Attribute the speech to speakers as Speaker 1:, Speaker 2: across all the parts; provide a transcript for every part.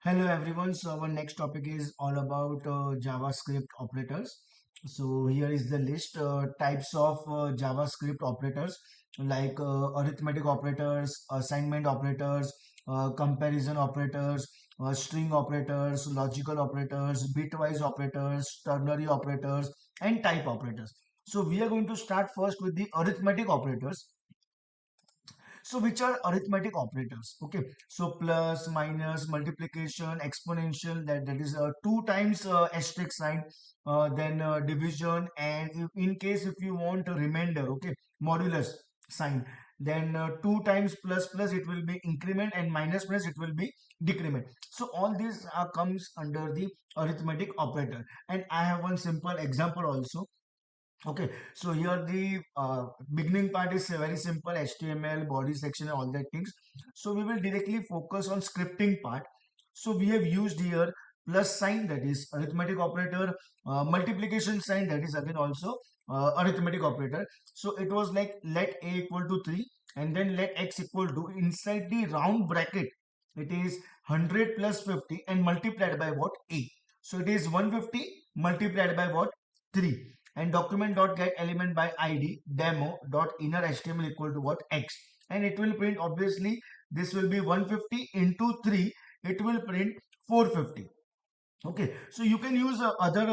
Speaker 1: Hello everyone. So our next topic is all about JavaScript operators. So here is the list types of JavaScript operators like arithmetic operators, assignment operators, comparison operators, string operators, logical operators, bitwise operators, ternary operators, and type operators. So we are going to start first with the arithmetic operators. So which are arithmetic operators? Okay. So plus, minus, multiplication, exponential, that is two times asterisk sign, then division, and in case if you want a remainder, okay, modulus sign, then two times plus plus it will be increment, and minus minus it will be decrement. So all these comes under the arithmetic operator. And I have one simple example also. Okay, so here the beginning part is very simple, HTML, body section, and all that things. So we will directly focus on scripting part. So we have used here plus sign, that is arithmetic operator, multiplication sign, that is again also arithmetic operator. So it was like let a equal to 3 and then let x equal to, inside the round bracket, it is 100 plus 50 and multiplied by what? A. So it is 150 multiplied by what? 3. And document dot get element by id demo dot inner html equal to what? X. And it will print, obviously this will be 150 into 3, it will print 450. Okay, so you can use other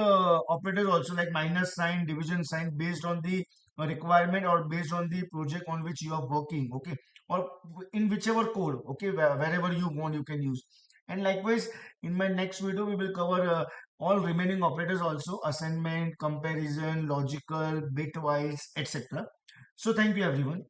Speaker 1: operators also, like minus sign, division sign, based on the requirement or based on the project on which you are working. Okay, or in whichever code, okay, wherever you want you can use. And likewise, in my next video we will cover all remaining operators also: assignment, comparison, logical, bitwise, etc. So thank you everyone.